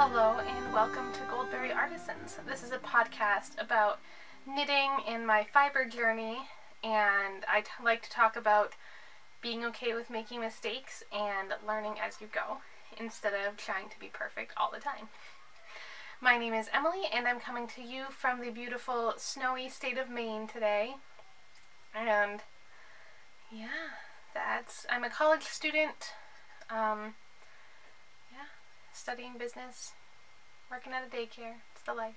Hello and welcome to Goldberry Artisans. This is a podcast about knitting and my fiber journey, and I like to talk about being okay with making mistakes and learning as you go instead of trying to be perfect all the time. My name is Emily and I'm coming to you from the beautiful snowy state of Maine today. And yeah, I'm a college student. Studying business, working at a daycare. It's the life.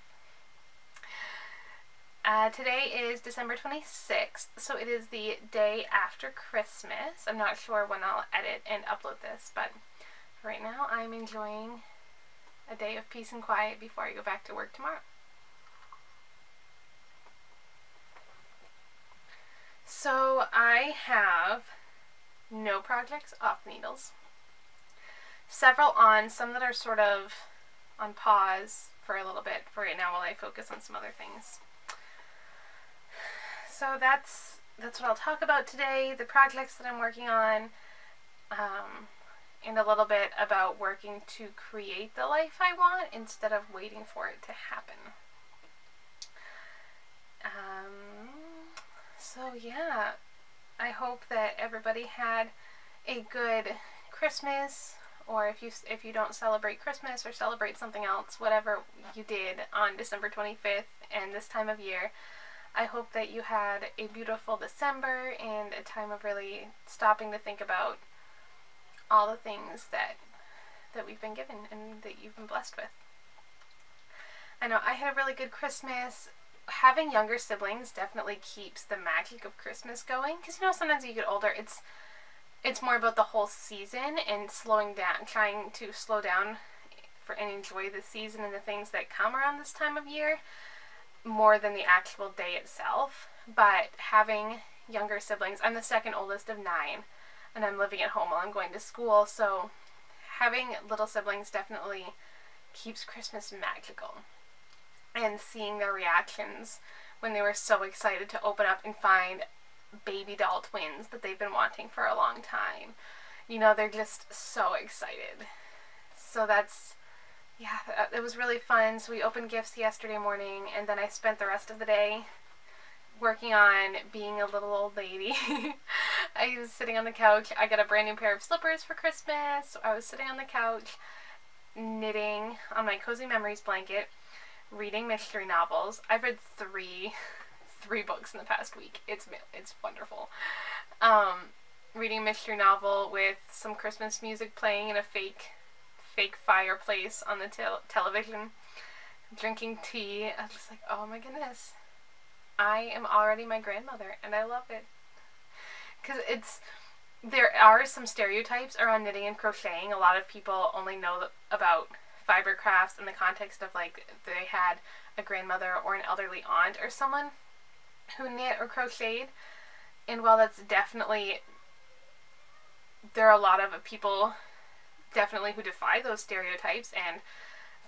Today is December 26th, so it is the day after Christmas. I'm not sure when I'll edit and upload this, but right now I'm enjoying a day of peace and quiet before I go back to work tomorrow. So I have no projects off the needles. Several on, some that are sort of on pause for a little bit for right now while I focus on some other things. So that's what I'll talk about today, the projects that I'm working on, and a little bit about working to create the life I want instead of waiting for it to happen. So yeah, I hope that everybody had a good Christmas. Or if you don't celebrate Christmas or celebrate something else, whatever you did on December 25th and this time of year, I hope that you had a beautiful December and a time of really stopping to think about all the things that we've been given and that you've been blessed with. I know I had a really good Christmas. Having younger siblings definitely keeps the magic of Christmas going, because sometimes as you get older, it's more about the whole season and slowing down, trying to slow down and enjoy the season and the things that come around this time of year more than the actual day itself. But having younger siblings, I'm the second oldest of 9 and I'm living at home while I'm going to school, so having little siblings definitely keeps Christmas magical. And seeing their reactions when they were so excited to open up and find baby doll twins that they've been wanting for a long time. They're just so excited. So it was really fun. So we opened gifts yesterday morning, and then I spent the rest of the day working on being a little old lady. I was sitting on the couch. I got a brand new pair of slippers for Christmas. So I was sitting on the couch knitting on my Cozy Memories blanket, reading mystery novels. I've read three books in the past week. It's wonderful. Reading a mystery novel with some Christmas music playing in a fake fireplace on the television, drinking tea. I was just like, oh my goodness, I am already my grandmother, and I love it. Because there are some stereotypes around knitting and crocheting. A lot of people only know about fiber crafts in the context of like they had a grandmother or an elderly aunt or someone who knit or crocheted, and while that's definitely, there are a lot of people definitely who defy those stereotypes and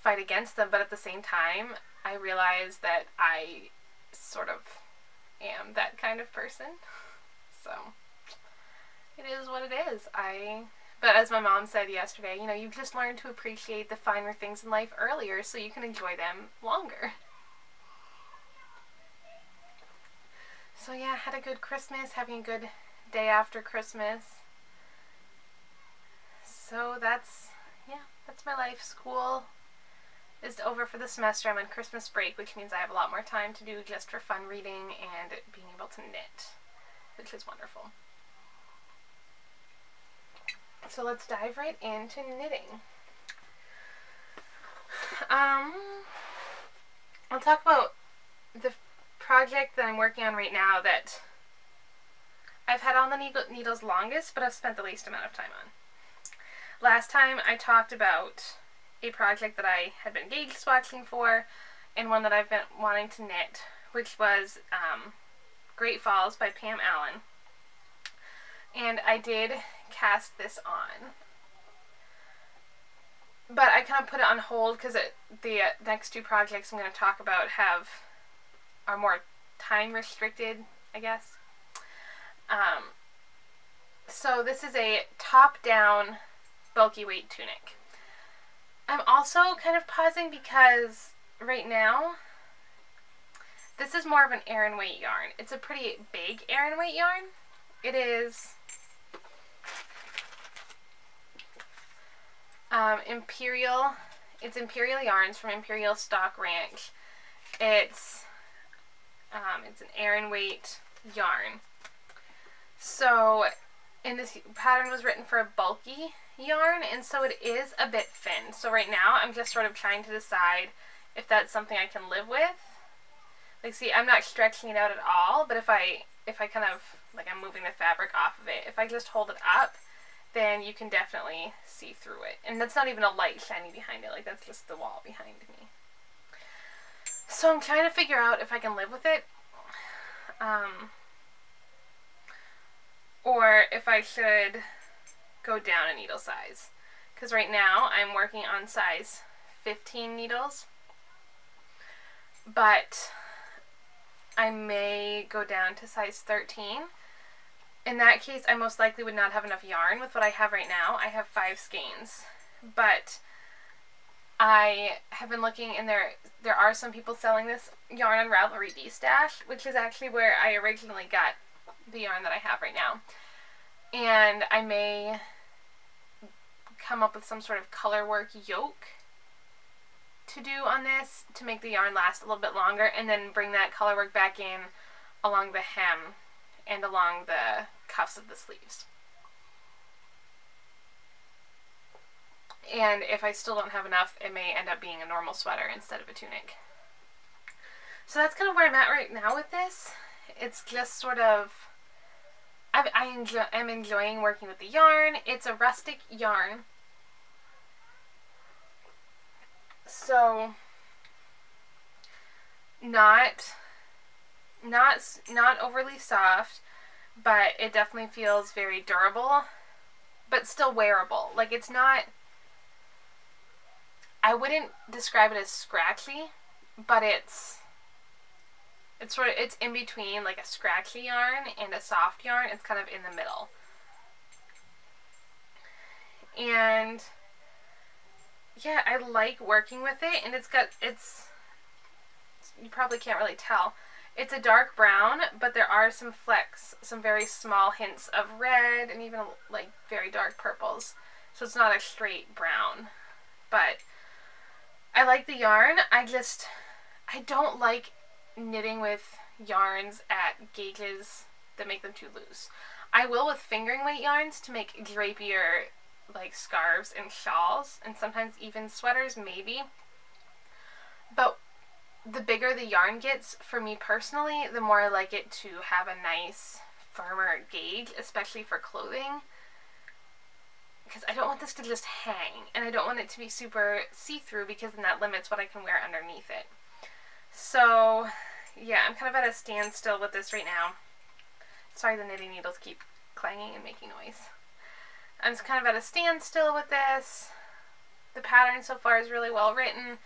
fight against them, but at the same time I realize that I sort of am that kind of person, so it is what it is. But as my mom said yesterday, you just learn to appreciate the finer things in life earlier so you can enjoy them longer. So yeah, had a good Christmas, having a good day after Christmas. So that's my life. School is over for the semester. I'm on Christmas break, which means I have a lot more time to do just for fun reading and being able to knit, which is wonderful. So let's dive right into knitting. I'll talk about the project that I'm working on right now that I've had on the needles longest, but I've spent the least amount of time on. Last time I talked about a project that I had been gauge swatching for, and one that I've been wanting to knit, which was Great Falls by Pam Allen. And I did cast this on, but I kind of put it on hold because the next 2 projects I'm going to talk about are more time restricted, I guess. So this is a top-down bulky weight tunic. I'm also kind of pausing because right now, this is more of an Aran weight yarn. It's a pretty big Aran weight yarn. It is Imperial. It's Imperial Yarns from Imperial Stock Ranch. It's an Aran weight yarn. So, and this pattern was written for a bulky yarn, and so it is a bit thin. So right now, I'm just sort of trying to decide if that's something I can live with. Like, see, I'm not stretching it out at all, but if I kind of, like, I'm moving the fabric off of it, if I just hold it up, then you can definitely see through it. And that's not even a light shining behind it, like, that's just the wall behind me. So I'm trying to figure out if I can live with it, or if I should go down a needle size. Because right now I'm working on size 15 needles, but I may go down to size 13. In that case, I most likely would not have enough yarn with what I have right now. I have 5 skeins, but I have been looking, and there are some people selling this yarn on Ravelry D-Stash, which is actually where I originally got the yarn that I have right now. And I may come up with some sort of color work yoke to do on this to make the yarn last a little bit longer, and then bring that color work back in along the hem and along the cuffs of the sleeves. And if I still don't have enough, it may end up being a normal sweater instead of a tunic. So that's kind of where I'm at right now with this. It's just sort of, I'm enjoying working with the yarn. It's a rustic yarn. So not overly soft, but it definitely feels very durable, but still wearable. Like, it's not, I wouldn't describe it as scratchy, but it's in between, like a scratchy yarn and a soft yarn. It's kind of in the middle. And yeah, I like working with it, and you probably can't really tell. It's a dark brown, but there are some flecks, some very small hints of red, and even like very dark purples. So it's not a straight brown, but I like the yarn. I don't like knitting with yarns at gauges that make them too loose. I will with fingering weight yarns to make drapier, like scarves and shawls, and sometimes even sweaters, maybe. But the bigger the yarn gets, for me personally, the more I like it to have a nice, firmer gauge, especially for clothing. Because I don't want this to just hang, and I don't want it to be super see-through, because then that limits what I can wear underneath it. So yeah, I'm kind of at a standstill with this right now. Sorry, the knitting needles keep clanging and making noise. I'm just kind of at a standstill with this. The pattern so far is really well written,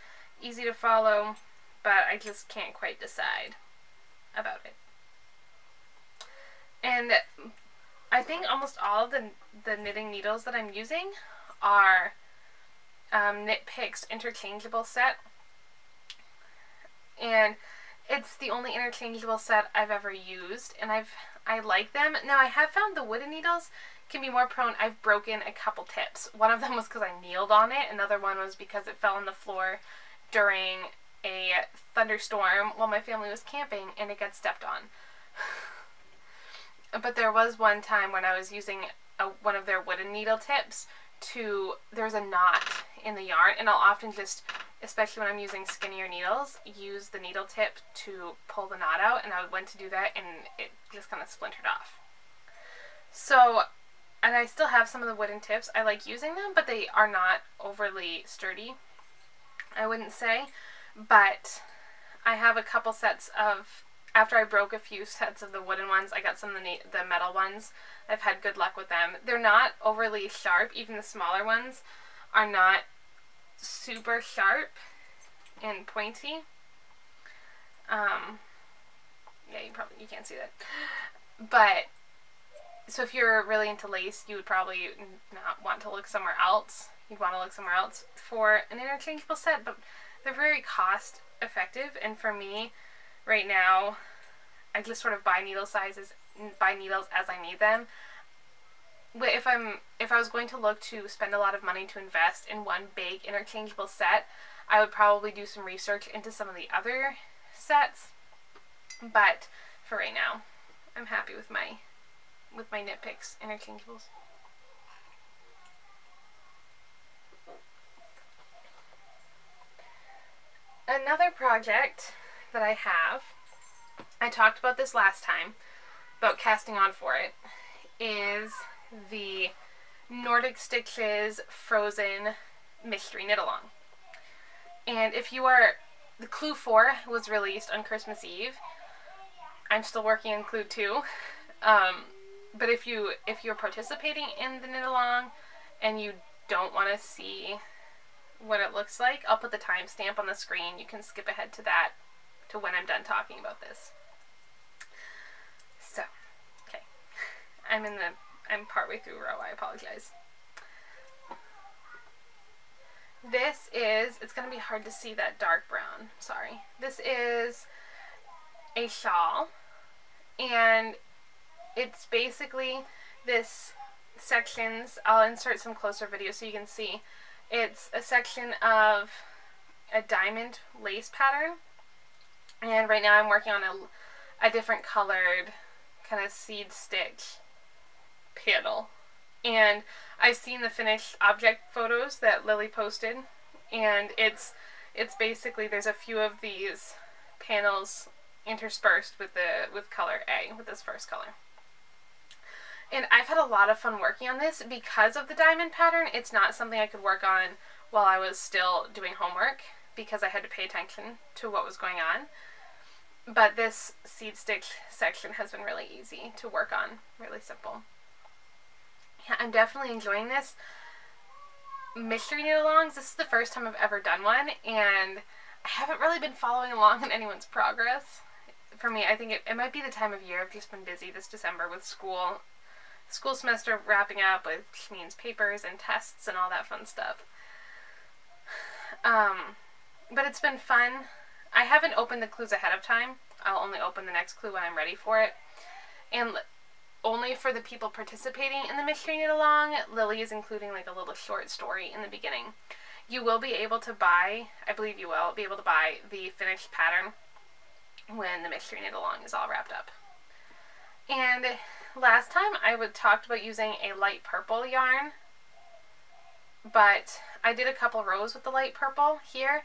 easy to follow, but I just can't quite decide about it. And I think almost all of the knitting needles that I'm using are Knit Picks interchangeable set. And it's the only interchangeable set I've ever used, and I like them. Now, I have found the wooden needles can be more prone. I've broken a couple tips. One of them was because I kneeled on it. Another one was because it fell on the floor during a thunderstorm while my family was camping, and it got stepped on. But there was one time when I was using one of their wooden needle tips there's a knot in the yarn, and I'll often just, especially when I'm using skinnier needles, use the needle tip to pull the knot out, and I went to do that, and it just kind of splintered off. So, and I still have some of the wooden tips. I like using them, but they are not overly sturdy, I wouldn't say. But I have a couple sets of, after I broke a few sets of the wooden ones, I got some of the metal ones. I've had good luck with them. They're not overly sharp. Even the smaller ones are not super sharp and pointy. Yeah, you can't see that. But, so if you're really into lace, you would probably not want to look somewhere else. you'd want to look somewhere else for an interchangeable set, but they're very cost effective, and for me right now, I just sort of buy needles as I need them. If I was going to look to spend a lot of money to invest in one big interchangeable set, I would probably do some research into some of the other sets. But for right now, I'm happy with my Knit Picks interchangeables. Another project that I have, I talked about this last time, about casting on for it, is the Nordic Stitches Frozen Mystery Knit Along. And if you are, the Clue 4 was released on Christmas Eve. I'm still working on Clue 2. But if you're participating in the knit along and you don't want to see what it looks like, I'll put the timestamp on the screen. You can skip ahead to that, to when I'm done talking about this. So, okay. I'm partway through row, I apologize. This is, it's going to be hard to see that dark brown, sorry. This is a shawl, and it's basically this sections, I'll insert some closer videos so you can see. It's a section of a diamond lace pattern, and right now I'm working on a different colored kind of seed stitch panel. And I've seen the finished object photos that Lily posted, and it's basically, there's a few of these panels interspersed with color A, with this first color. And I've had a lot of fun working on this because of the diamond pattern. It's not something I could work on while I was still doing homework because I had to pay attention to what was going on. But this seed stitch section has been really easy to work on, really simple. Yeah, I'm definitely enjoying this. Mystery knit alongs, this is the first time I've ever done one, and I haven't really been following along on anyone's progress. For me, I think it might be the time of year. I've just been busy this December with school semester wrapping up, with Shanine's papers and tests and all that fun stuff. But it's been fun. I haven't opened the clues ahead of time. I'll only open the next clue when I'm ready for it. And only for the people participating in the mystery knit along, Lily is including like a little short story in the beginning. You will be able to buy, I believe you will be able to buy the finished pattern when the mystery knit along is all wrapped up. And last time I talked about using a light purple yarn, but I did a couple rows with the light purple here,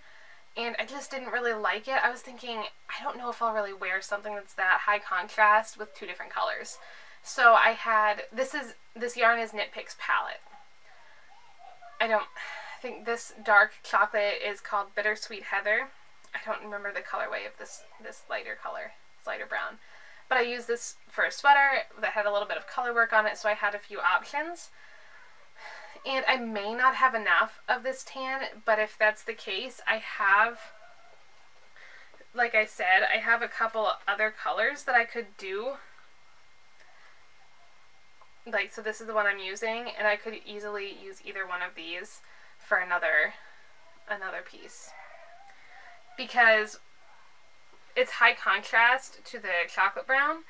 and I just didn't really like it. I was thinking, I don't know if I'll really wear something that's that high contrast with two different colors. So I had, this yarn is Knit Picks Palette. I think this dark chocolate is called Bittersweet Heather. I don't remember the colorway of this lighter color. It's lighter brown. But I used this for a sweater that had a little bit of color work on it, so I had a few options. And I may not have enough of this tan, but if that's the case, I have, like I said, I have a couple other colors that I could do. Like, so this is the one I'm using, and I could easily use either one of these for another piece. Because it's high contrast to the chocolate brown,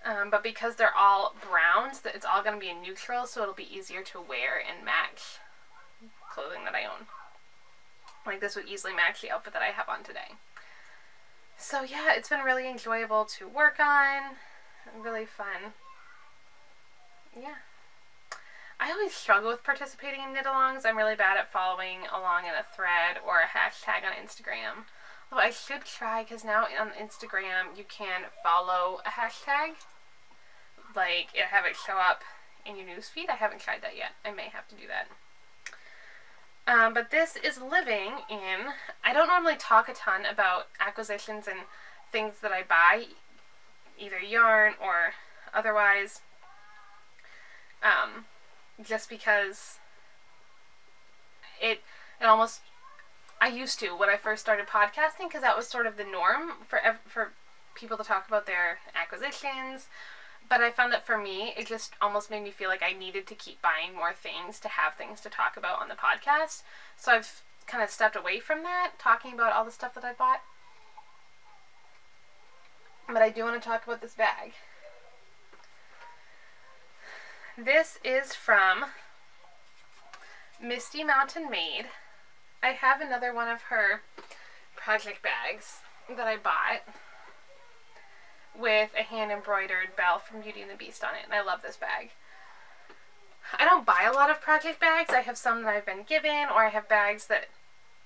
but because they're all browns, it's all going to be a neutral, so it'll be easier to wear and match clothing that I own. Like, this would easily match the outfit that I have on today. So yeah, it's been really enjoyable to work on, really fun. Yeah. I always struggle with participating in knit-alongs. I'm really bad at following along in a thread or a hashtag on Instagram. Although I should try, because now on Instagram you can follow a hashtag. Like, have it show up in your newsfeed. I haven't tried that yet. I may have to do that. But this is living in... I don't normally talk a ton about acquisitions and things that I buy, either yarn or otherwise. Just because it almost, I used to when I first started podcasting, because that was sort of the norm for people to talk about their acquisitions. But I found that for me, it just almost made me feel like I needed to keep buying more things to have things to talk about on the podcast. So I've kind of stepped away from that, talking about all the stuff that I bought. But I do want to talk about this bag. This is from Misty Mountain Made. I have another one of her project bags that I bought with a hand-embroidered bell from Beauty and the Beast on it, and I love this bag. I don't buy a lot of project bags. I have some that I've been given, or I have bags that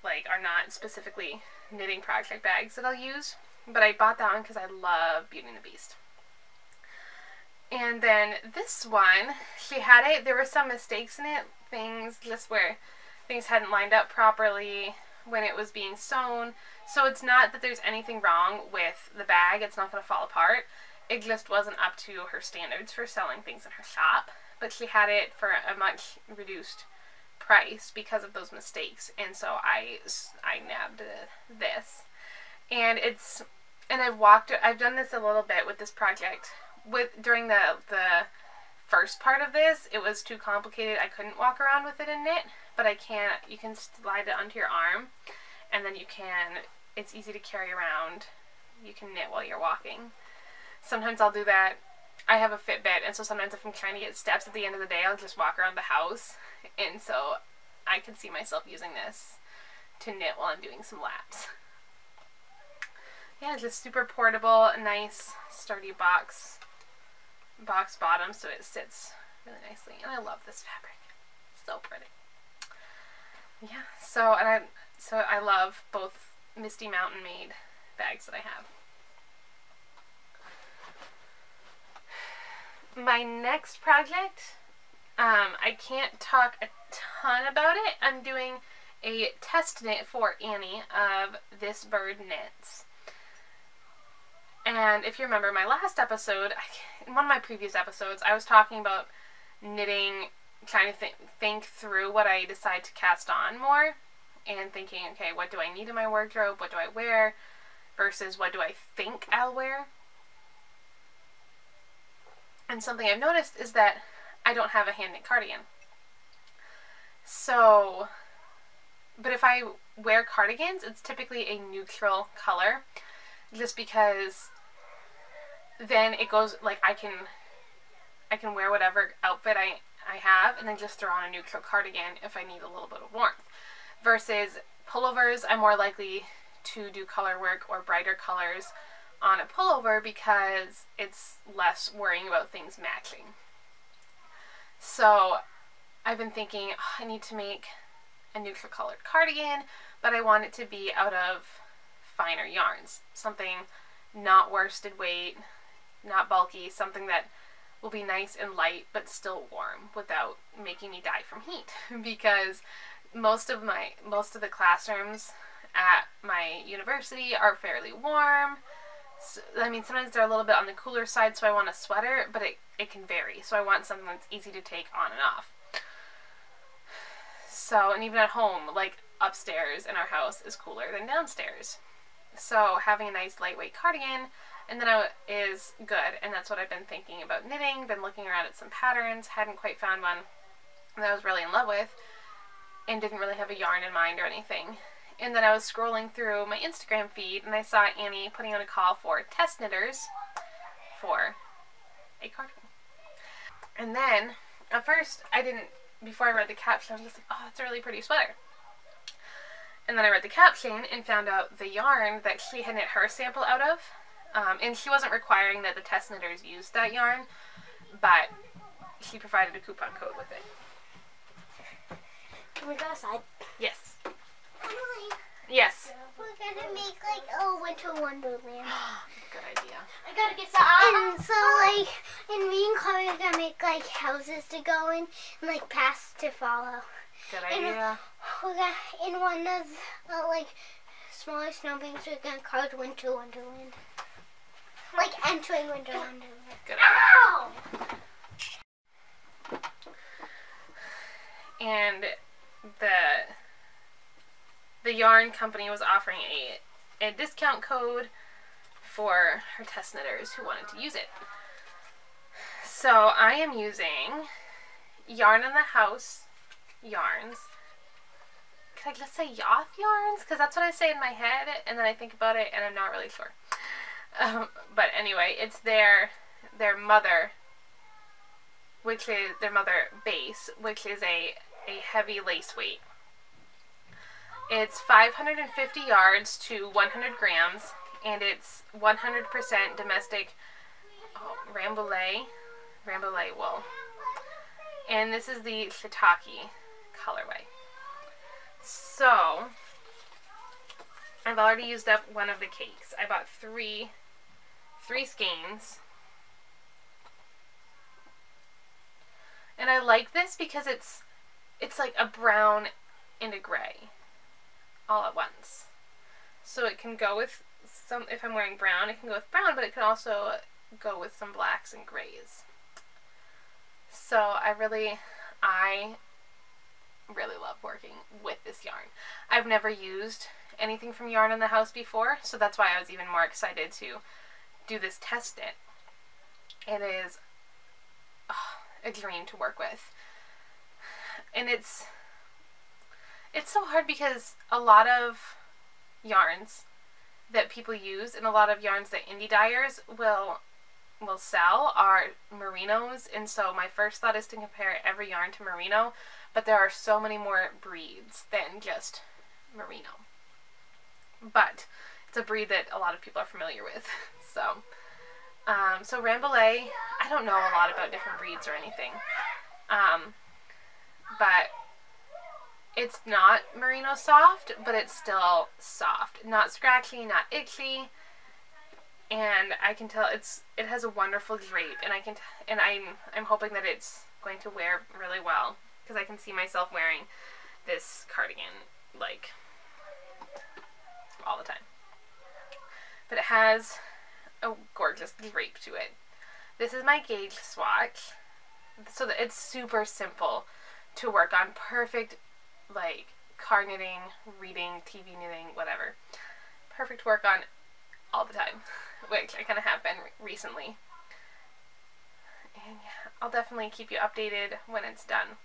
like are not specifically knitting project bags that I'll use, but I bought that one because I love Beauty and the Beast. And then this one, she had it, there were some mistakes in it, things just where things hadn't lined up properly when it was being sewn. So it's not that there's anything wrong with the bag, it's not going to fall apart. It just wasn't up to her standards for selling things in her shop. But she had it for a much reduced price because of those mistakes. And so I nabbed this. And I've done this a little bit with this project. During the first part of this, it was too complicated. I couldn't walk around with it and knit, but you can slide it onto your arm, and then it's easy to carry around. You can knit while you're walking. Sometimes I'll do that. I have a Fitbit, and so sometimes if I'm trying to get steps at the end of the day, I'll just walk around the house, and so I can see myself using this to knit while I'm doing some laps. Yeah, just super portable, nice, sturdy box bottom, so it sits really nicely, and I love this fabric. So pretty. Yeah, so I love both Misty Mountain Made bags that I have. My next project, I can't talk a ton about it. I'm doing a test knit for Annie of This Bird Knits. And if you remember my last episode, in one of my previous episodes, I was talking about knitting, trying to think through what I decide to cast on more, and thinking, okay, what do I need in my wardrobe, what do I wear, versus what do I think I'll wear. And something I've noticed is that I don't have a hand knit cardigan. So, but if I wear cardigans, it's typically a neutral color, just because then it goes, like, I can wear whatever outfit I have, and then just throw on a neutral cardigan if I need a little bit of warmth. Versus pullovers, I'm more likely to do color work or brighter colors on a pullover because it's less worrying about things matching. So I've been thinking, oh, I need to make a neutral colored cardigan, but I want it to be out of finer yarns. Something not worsted weight, not bulky, something that will be nice and light but still warm without making me die from heat. Because most of the classrooms at my university are fairly warm. So, I mean, sometimes they're a little bit on the cooler side, so I want a sweater, but it can vary. So I want something that's easy to take on and off. So, and even at home, like upstairs in our house is cooler than downstairs. So having a nice lightweight cardigan and then is good, and that's what I've been thinking about knitting. Been looking around at some patterns, hadn't quite found one that I was really in love with, and didn't really have a yarn in mind or anything. And then I was scrolling through my Instagram feed, and I saw Annie putting out a call for test knitters for a cardigan. And then, at first, before I read the caption, I was just like, oh, that's a really pretty sweater. And then I read the caption and found out the yarn that she had knit her sample out of. And she wasn't requiring that the test knitters use that yarn, but she provided a coupon code with it. Can we go outside? Yes. Emily. Yes. We're gonna make like a winter wonderland. Good idea. I gotta get some. And so and me and Chloe are gonna make like houses to go in and like paths to follow. Good idea. And in one of like smaller snow banks, we're gonna carve Winter Wonderland. Like entering Winter Wonderland. Good idea. Ow! And the yarn company was offering a discount code for her test knitters who wanted to use it. So I am using Yarn in the House yarns. Could I just say Yoth yarns? Because that's what I say in my head, and then I think about it, and I'm not really sure. But anyway, it's their mother, which is their mother base, which is a heavy lace weight. It's 550 yards to 100 grams, and it's 100% domestic Rambouillet wool. And this is the shiitake colorway. So, I've already used up one of the cakes. I bought three skeins. And I like this because it's like a brown and a gray all at once. So it can go with some, if I'm wearing brown, it can go with brown, but it can also go with some blacks and grays. So I really love working with this yarn. I've never used anything from Yarn in the House before, so that's why I was even more excited to do this test knit. It is a dream to work with. And it's so hard because a lot of yarns that people use and a lot of yarns that indie dyers will sell are merinos, and so my first thought is to compare every yarn to merino, but there are so many more breeds than just merino. But it's a breed that a lot of people are familiar with. So Rambouillet, I don't know a lot about different breeds or anything, but it's not merino soft, but it's still soft, not scratchy, not itchy. And I can tell it has a wonderful drape, and I'm hoping that it's going to wear really well, because I can see myself wearing this cardigan like all the time. But it has a gorgeous drape to it. This is my gauge swatch, so that it's super simple to work on. Perfect, like car knitting, reading, TV knitting, whatever. Perfect to work on all the time, which I kind of have been recently. And yeah, I'll definitely keep you updated when it's done.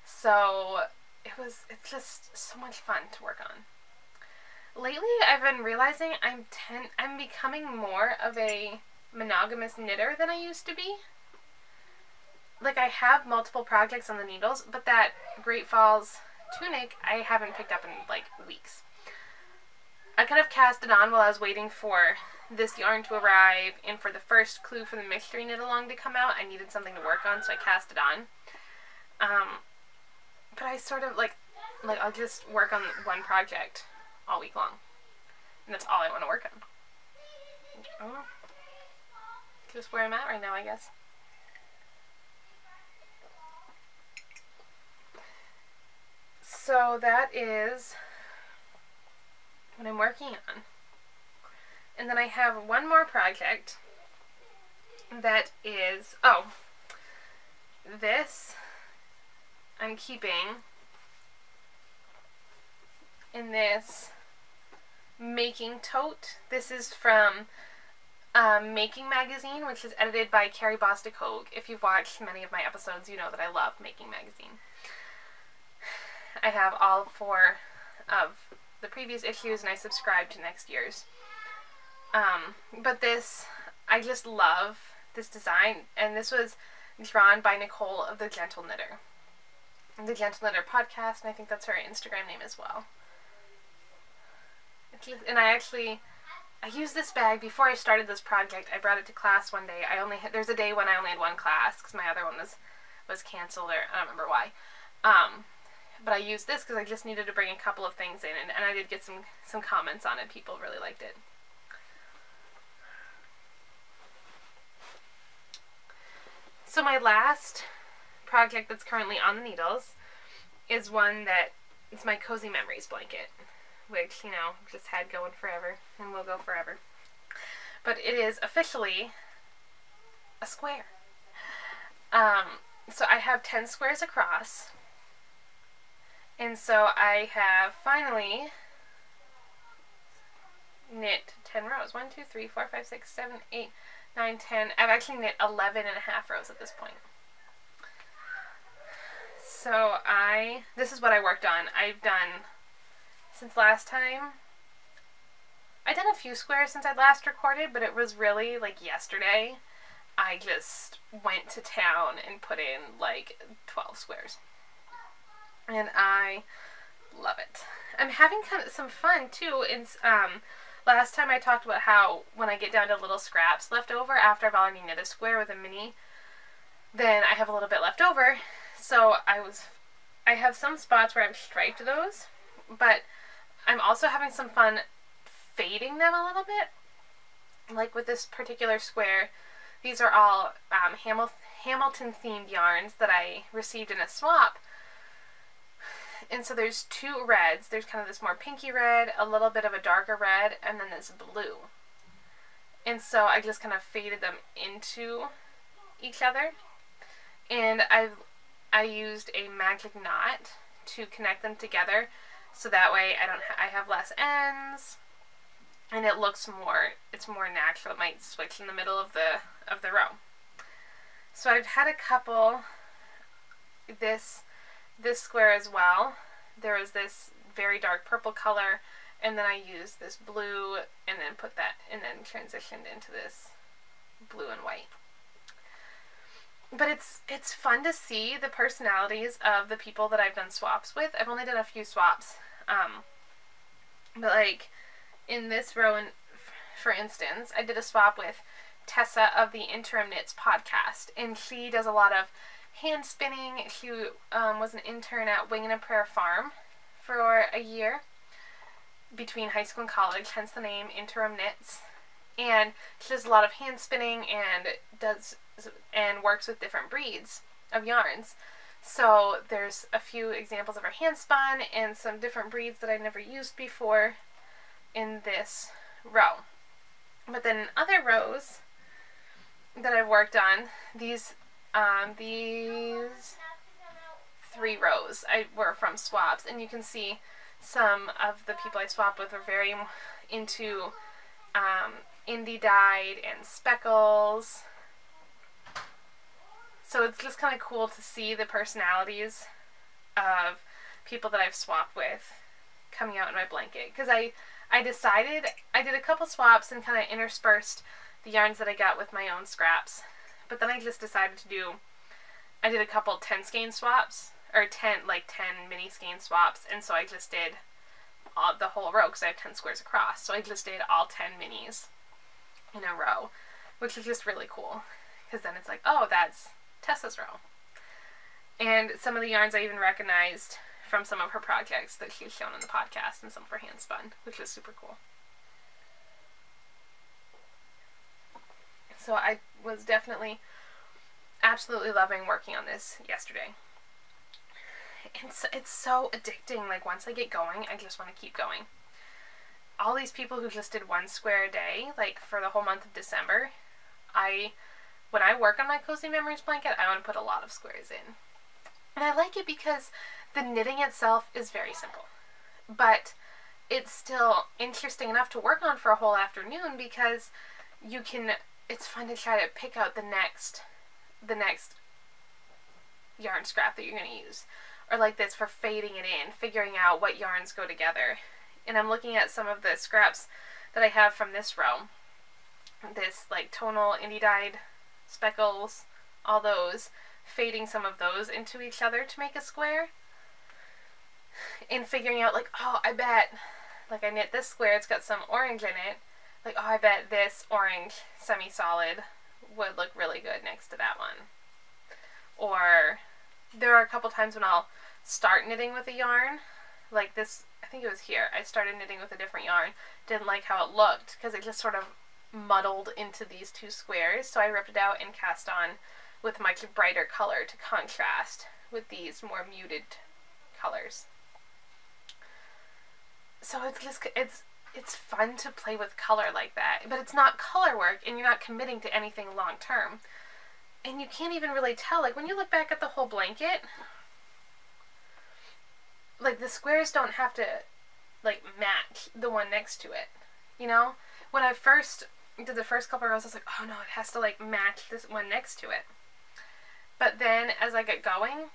So it's just so much fun to work on. Lately, I've been realizing I'm becoming more of a monogamous knitter than I used to be. Like, I have multiple projects on the needles, but that Great Falls tunic I haven't picked up in like weeks. I kind of cast it on while I was waiting for this yarn to arrive, and for the first clue for the mystery knit along to come out, I needed something to work on, so I cast it on. But I sort of like I'll just work on one project all week long, and that's all I want to work on. Oh, just where I'm at right now, I guess. So that is what I'm working on. And then I have one more project that is, this I'm keeping in this making tote. This is from Making Magazine, which is edited by Carrie Bostick-Hogue. If you've watched many of my episodes, you know that I love Making Magazine. I have all 4 of the previous issues, and I subscribe to next year's. But this, I just love this design, and this was drawn by Nicole of the Gentle Knitter. The Gentle Knitter podcast, and I think that's her Instagram name as well. And I used this bag before I started this project. I brought it to class one day. There's a day when I only had one class because my other one was canceled, or I don't remember why. But I used this because I just needed to bring a couple of things in, and I did get some comments on it. People really liked it. So my last project that's currently on the needles is one that it's my Cozy Memories blanket, which, you know, just had going forever and will go forever. But it is officially a square. So I have 10 squares across. And so I have finally knit 10 rows. 1, 2, 3, 4, 5, 6, 7, 8, 9, 10. I've actually knit 11 and a half rows at this point. So this is what I worked on. I've done, since last time, I've done a few squares since I last recorded, but it was really like yesterday. I just went to town and put in like 12 squares. And I love it. I'm having kind of some fun too. Last time I talked about how when I get down to little scraps left over after I've already knit a square with a mini, then I have a little bit left over. So I have some spots where I've striped those, but I'm also having some fun fading them a little bit. Like with this particular square, these are all Hamilton themed yarns that I received in a swap. And so there's 2 reds. There's kind of this more pinky red, a little bit of a darker red, and then this blue. And so I just kind of faded them into each other. And I used a magic knot to connect them together, so that way I have less ends, and it looks it's more natural. It might switch in the middle of the row. So I've had a couple. This square as well, there was this very dark purple color, and then I used this blue and then transitioned into this blue and white. But it's fun to see the personalities of the people that I've done swaps with. I've only done a few swaps, but like in this row, for instance, I did a swap with Tessa of the Interim Knits podcast, and she does a lot of hand spinning. She was an intern at Wing and a Prayer Farm for a year between high school and college, hence the name Interim Knits. And she does a lot of hand spinning and works with different breeds of yarns. So there's a few examples of her hand spun and some different breeds that I've never used before in this row. But then in other rows that I've worked on, these 3 rows were from swaps, and you can see some of the people I swapped with were very into indie dyed and speckles. So it's just kind of cool to see the personalities of people that I've swapped with coming out in my blanket, because I decided I did a couple swaps and kind of interspersed the yarns that I got with my own scraps. But then I just decided I did a couple 10 skein swaps, or 10 mini skein swaps, and so I just did the whole row, because I have 10 squares across. So I just did all 10 minis in a row, which is just really cool, because then it's like, oh, that's Tessa's row. And some of the yarns I even recognized from some of her projects that she's shown in the podcast, and some of her hand spun, which is super cool. So I was definitely absolutely loving working on this yesterday. It's so addicting. Like, once I get going, I just want to keep going. All these people who just did 1 square a day, like for the whole month of December, when I work on my Cozy Memories blanket, I want to put a lot of squares in. And I like it because the knitting itself is very simple, but it's still interesting enough to work on for a whole afternoon, because it's fun to try to pick out the next yarn scrap that you're going to use. Or like this for fading it in, figuring out what yarns go together. And I'm looking at some of the scraps that I have from this row. This like tonal indie dyed speckles, all those, fading some of those into each other to make a square. And figuring out like, oh, I bet, like I knit this square, it's got some orange in it. Like, oh, I bet this orange semi-solid would look really good next to that one. Or there are a couple times when I'll start knitting with a yarn, like this, I think it was here, I started knitting with a different yarn, didn't like how it looked, because it just sort of muddled into these 2 squares, so I ripped it out and cast on with much brighter color to contrast with these more muted colors. So it's fun to play with color like that, but it's not color work, and you're not committing to anything long term. And you can't even really tell, like when you look back at the whole blanket, like the squares don't have to like match the one next to it, you know? When I first did the first couple rows, I was like, oh no, it has to like match this one next to it. But then as I get going,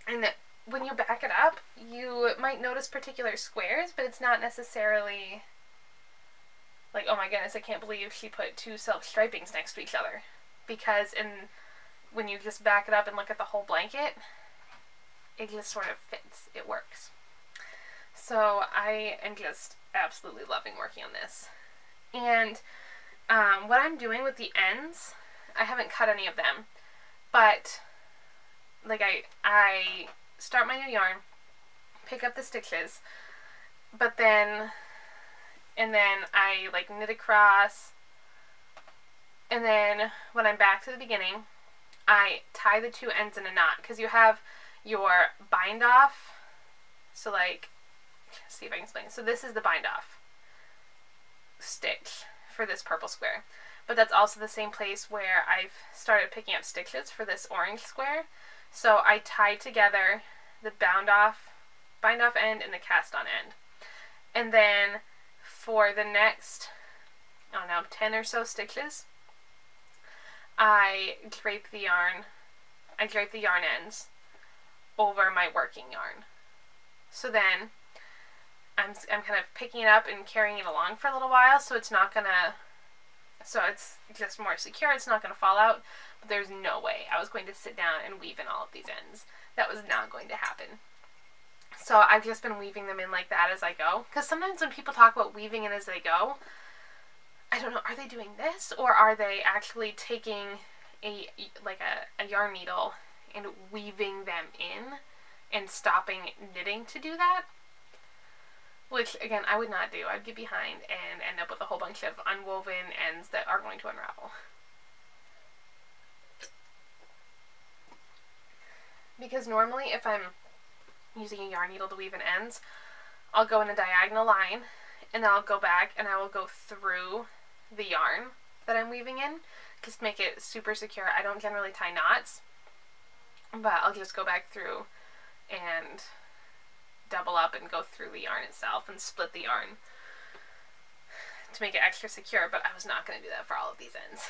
and when you back it up, you might notice particular squares, but it's not necessarily like, oh my goodness, I can't believe she put two silk stripings next to each other. Because when you just back it up and look at the whole blanket, it just sort of fits. It works. So I am just absolutely loving working on this. And what I'm doing with the ends, I haven't cut any of them, but like I start my new yarn, pick up the stitches, but then I like knit across, and then when I'm back to the beginning, I tie the two ends in a knot, because you have your bind off. So like, let's see if I can explain. So this is the bind off stitch for this purple square, but that's also the same place where I've started picking up stitches for this orange square. So I tie together the bind off end and the cast on end, and then for the next, I don't know, 10 or so stitches, I drape the yarn ends over my working yarn. So then I'm kind of picking it up and carrying it along for a little while, so it's just more secure, it's not gonna fall out. But there's no way I was going to sit down and weave in all of these ends. That was not going to happen. So I've just been weaving them in like that as I go, because sometimes when people talk about weaving in as they go, I don't know, are they doing this, or are they actually taking a yarn needle and weaving them in and stopping knitting to do that? Which, again, I would not do. I'd get behind and end up with a whole bunch of unwoven ends that are going to unravel. Because normally if I'm using a yarn needle to weave in ends, I'll go in a diagonal line, and then I'll go back and I will go through the yarn that I'm weaving in, just to make it super secure. I don't generally tie knots, but I'll just go back through and double up and go through the yarn itself and split the yarn to make it extra secure, but I was not going to do that for all of these ends.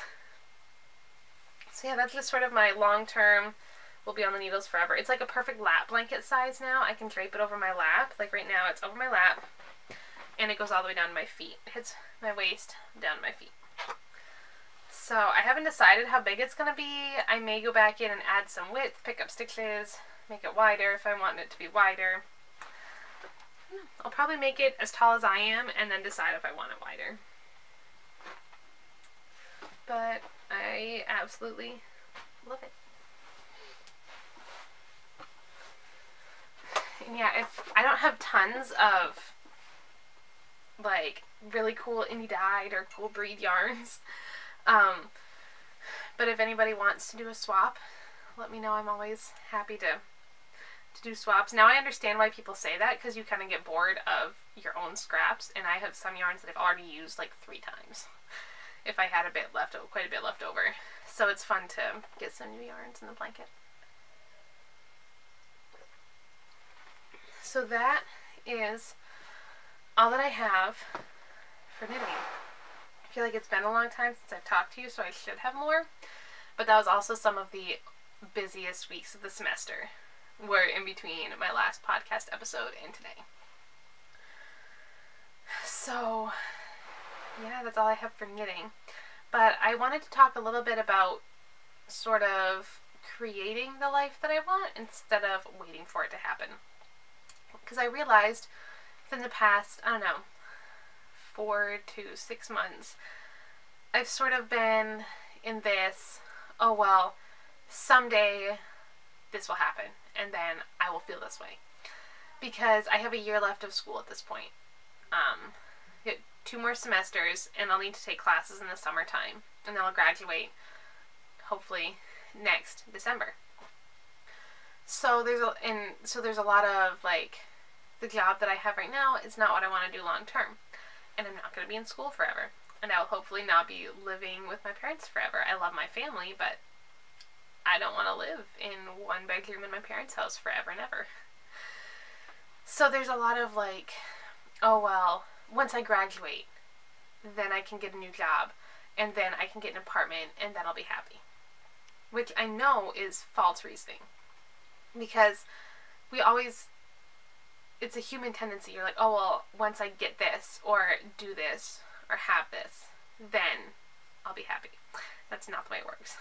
So yeah, that's just sort of my long-term, will be on the needles forever. It's like a perfect lap blanket size now. I can drape it over my lap. Like right now it's over my lap, and it goes all the way down to my feet. It hits my waist, down to my feet. So I haven't decided how big it's going to be. I may go back in and add some width, pick up stitches, make it wider if I want it to be wider. I'll probably make it as tall as I am and then decide if I want it wider. But I absolutely love it. And yeah, if I don't have tons of like really cool indie dyed or cool breed yarns, but if anybody wants to do a swap, let me know. I'm always happy to do swaps. Now I understand why people say that, because you kind of get bored of your own scraps, and I have some yarns that I've already used like 3 times if I had a bit left over, quite a bit left over. So it's fun to get some new yarns in the blanket. So that is all that I have for knitting. I feel like it's been a long time since I've talked to you, so I should have more, but that was also some of the busiest weeks of the semester, were in between my last podcast episode and today. So yeah, that's all I have for knitting. But I wanted to talk a little bit about sort of creating the life that I want instead of waiting for it to happen. Because I realized within the past, I don't know, 4 to 6 months, I've sort of been in this, oh well, someday this will happen, and then I will feel this way. Because I have a year left of school at this point. Get 2 more semesters, and I'll need to take classes in the summertime, and then I'll graduate, hopefully, next December. So there's a lot of, like, the job that I have right now is not what I want to do long term, and I'm not going to be in school forever, and I will hopefully not be living with my parents forever. I love my family, but I don't want to live in 1 bedroom in my parents' house forever and ever. So there's a lot of like, oh well, once I graduate, then I can get a new job. and then I can get an apartment, and then I'll be happy. Which I know is false reasoning. Because we always, it's a human tendency. You're like, oh, well, once I get this, or do this, or have this, then I'll be happy. That's not the way it works.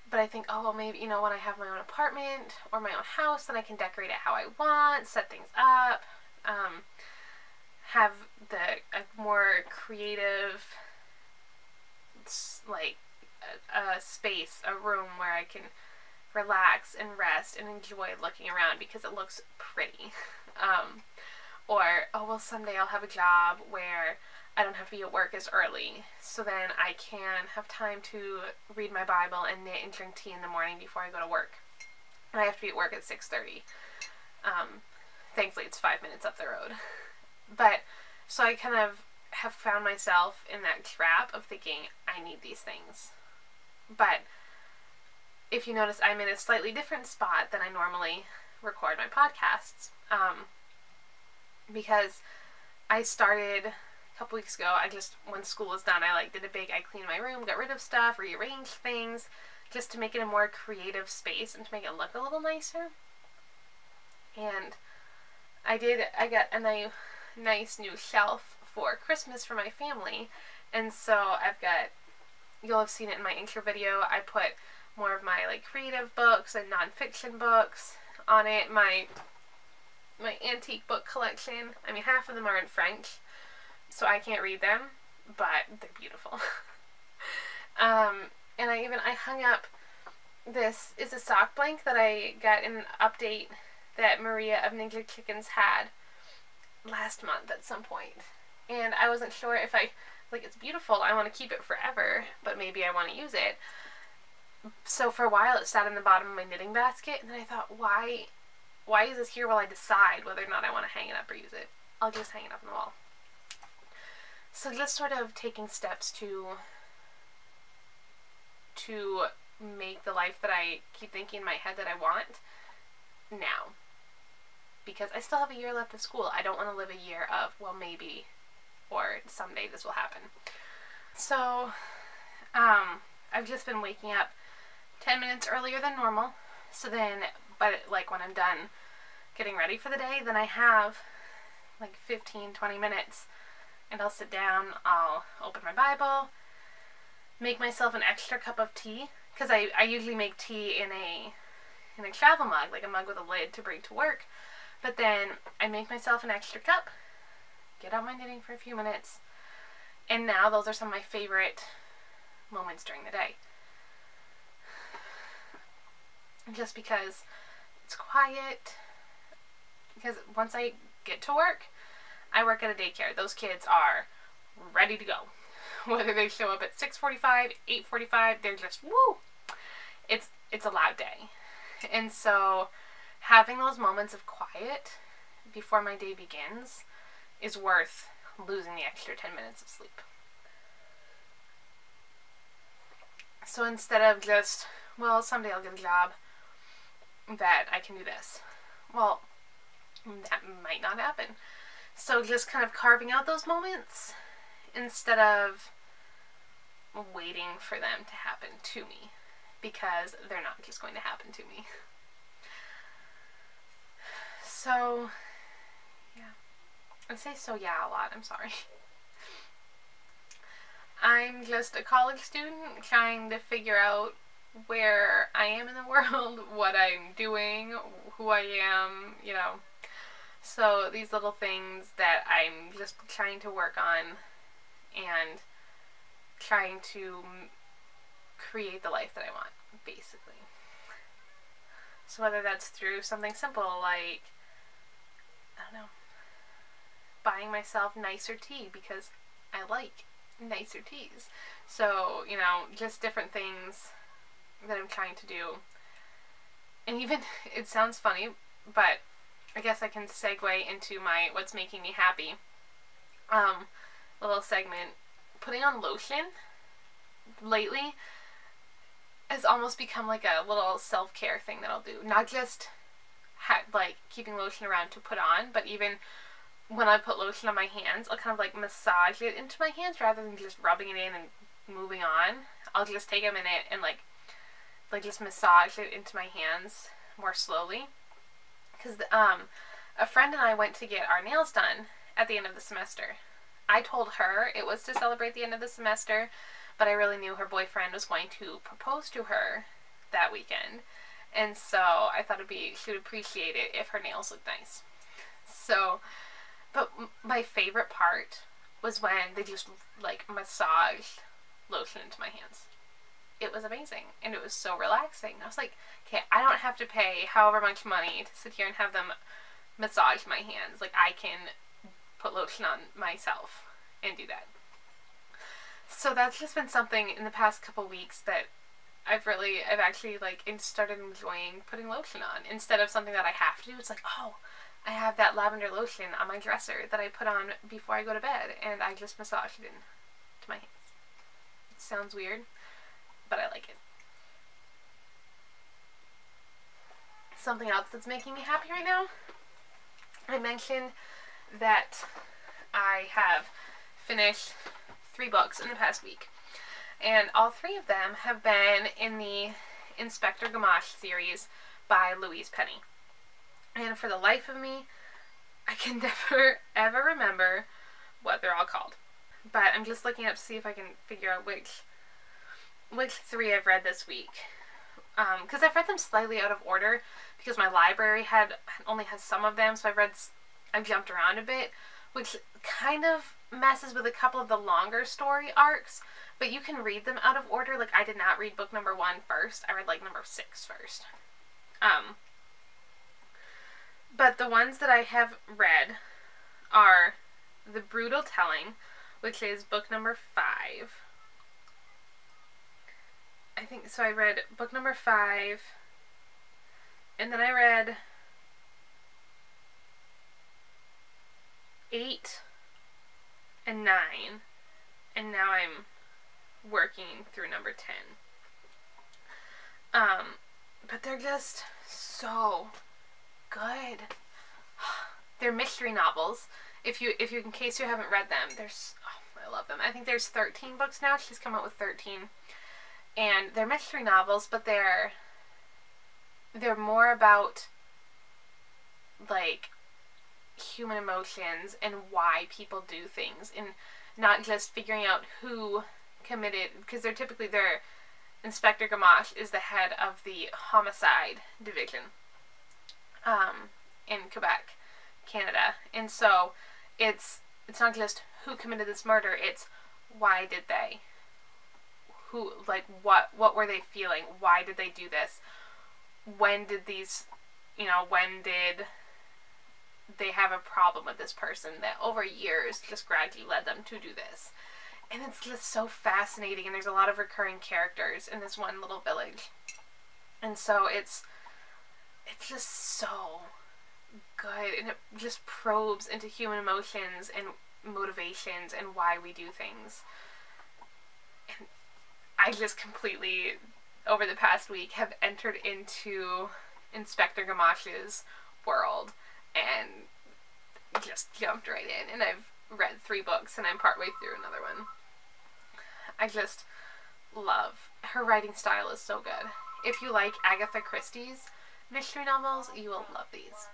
But I think, oh, well, maybe, you know, when I have my own apartment or my own house, then I can decorate it how I want, set things up, have a more creative, like, a space, a room where I can relax and rest and enjoy looking around because it looks pretty. Or, oh, well, someday I'll have a job where I don't have to be at work as early, so then I can have time to read my Bible and knit and drink tea in the morning before I go to work. And I have to be at work at 6:30. Thankfully, it's 5 minutes up the road. But, so I kind of have found myself in that trap of thinking, I need these things. But, if you notice, I'm in a slightly different spot than I normally record my podcasts. Because I started a couple weeks ago, when school was done, I cleaned my room, got rid of stuff, rearranged things, just to make it a more creative space and to make it look a little nicer. And I got a nice new shelf for Christmas for my family, and so you'll have seen it in my intro video, I put more of my, like, creative books and nonfiction books on it, my antique book collection. I mean, half of them are in French, so I can't read them, but they're beautiful. And I hung up, this is a sock blank that I got in an update that Maria of Ninja Chickens had last month at some point. And I wasn't sure if it's beautiful, I want to keep it forever, but maybe I want to use it. So for a while it sat in the bottom of my knitting basket, and then I thought, why is this here while I decide whether or not I want to hang it up or use it? I'll just hang it up on the wall. So just sort of taking steps to make the life that I keep thinking in my head that I want now. Because I still have a year left of school. I don't want to live a year of, well, maybe, or someday this will happen. So, I've just been waking up 10 minutes earlier than normal. So then, when I'm done getting ready for the day, then I have like 15-20 minutes, and I'll sit down, I'll open my Bible, make myself an extra cup of tea, because I usually make tea in a travel mug, like a mug with a lid to bring to work, but then I make myself an extra cup, get out my knitting for a few minutes, and now those are some of my favorite moments during the day. Just because it's quiet, because once I get to work, I work at a daycare. Those kids are ready to go. Whether they show up at 6:45, 8:45, they're just, woo! It's a loud day. And so having those moments of quiet before my day begins is worth losing the extra 10 minutes of sleep. So instead of just, well, someday I'll get a job that I can do this. Well, that might not happen. So just kind of carving out those moments instead of waiting for them to happen to me, because they're not just going to happen to me. So, yeah. I say so yeah a lot, I'm sorry. I'm just a college student trying to figure out where I am in the world, what I'm doing, who I am, you know. So these little things that I'm just trying to work on and trying to create the life that I want, basically. So whether that's through something simple like, I don't know, buying myself nicer tea because I like nicer teas. So, you know, just different things that I'm trying to do. And even, it sounds funny, but I guess I can segue into my what's making me happy little segment. Putting on lotion lately has almost become like a little self-care thing that I'll do. Not just like keeping lotion around to put on, but even when I put lotion on my hands, I'll kind of like massage it into my hands rather than just rubbing it in and moving on. I'll just take a minute and like just massage it into my hands more slowly. Because a friend and I went to get our nails done at the end of the semester. I told her it was to celebrate the end of the semester, but I really knew her boyfriend was going to propose to her that weekend. And so I thought she would appreciate it if her nails looked nice. So, but my favorite part was when they just like massaged lotion into my hands. It was amazing, and it was so relaxing. I was like, okay, I don't have to pay however much money to sit here and have them massage my hands. Like, I can put lotion on myself and do that. So that's just been something in the past couple weeks that I've actually like started enjoying putting lotion on instead of something that I have to do. It's like, oh, I have that lavender lotion on my dresser that I put on before I go to bed, and I just massage it into my hands. It sounds weird, but I like it. Something else that's making me happy right now, I mentioned that I have finished 3 books in the past week, and all 3 of them have been in the Inspector Gamache series by Louise Penny. And for the life of me, I can never ever remember what they're all called. But I'm just looking up to see if I can figure out which 3 I've read this week. Because I've read them slightly out of order because my library only has some of them, so I've jumped around a bit, which kind of messes with a couple of the longer story arcs, but you can read them out of order. Like, I did not read book number 1 first. I read like number 6 first. But the ones that I have read are The Brutal Telling, which is book number 5. I think so. I read book number 5, and then I read 8 and 9, and now I'm working through number 10. But they're just so good. They're mystery novels. In case you haven't read them, I love them. I think there's 13 books now. She's come out with 13. And they're mystery novels, but they're more about like human emotions and why people do things, and not just figuring out who committed, because they're Inspector Gamache is the head of the homicide division in Quebec, Canada. And so it's not just who committed this murder, it's why did they? Who, like, what were they feeling? Why did they do this? When did they have a problem with this person that over years just gradually led them to do this? And it's just so fascinating, and there's a lot of recurring characters in this one little village. And so it's just so good, and it just probes into human emotions and motivations and why we do things. And I just completely, over the past week, have entered into Inspector Gamache's world and just jumped right in, and I've read 3 books and I'm partway through another one. I just love her writing style. Is so good. If you like Agatha Christie's mystery novels, you will love these,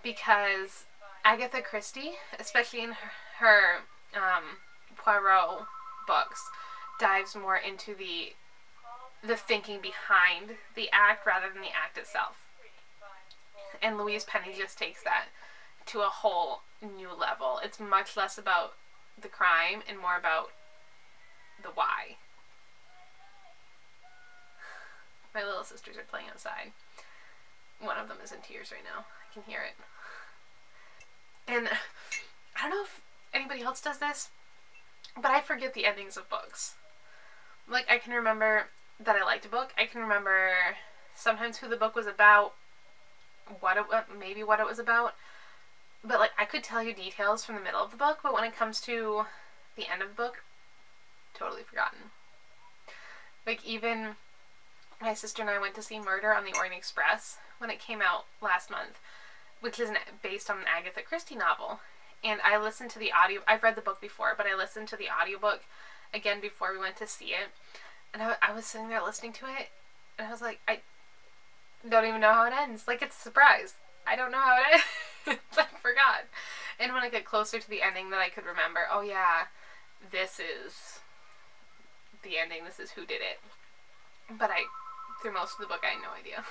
because Agatha Christie, especially in her Poirot books, dives more into the thinking behind the act rather than the act itself. And Louise Penny just takes that to a whole new level. It's much less about the crime and more about the why. My little sisters are playing outside. One of them is in tears right now. I can hear it. And I don't know if anybody else does this, but I forget the endings of books. Like, I can remember that I liked a book. I can remember sometimes who the book was about, maybe what it was about. But, like, I could tell you details from the middle of the book, but when it comes to the end of the book, totally forgotten. Like, even my sister and I went to see Murder on the Orient Express when it came out last month. which is based on an Agatha Christie novel. And I listened to the audio. I've read the book before, but I listened to the audiobook again before we went to see it. And I was sitting there listening to it, and I was like, I don't even know how it ends. Like, it's a surprise. I don't know how it ends. I forgot. And when I get closer to the ending, then I could remember, oh yeah, this is the ending. This is who did it. But through most of the book, I had no idea.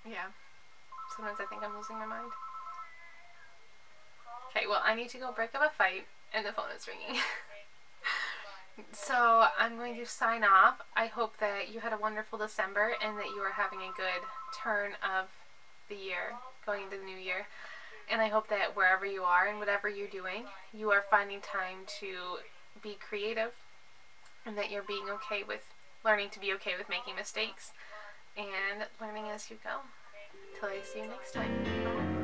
Yeah. Sometimes I think I'm losing my mind. Okay, well, I need to go break up a fight, and the phone is ringing. So I'm going to sign off. I hope that you had a wonderful December and that you are having a good turn of the year, going into the new year. And I hope that wherever you are and whatever you're doing, you are finding time to be creative, and that you're being okay with, learning to be okay with making mistakes, and learning as you go. Till I see you next time. Bye.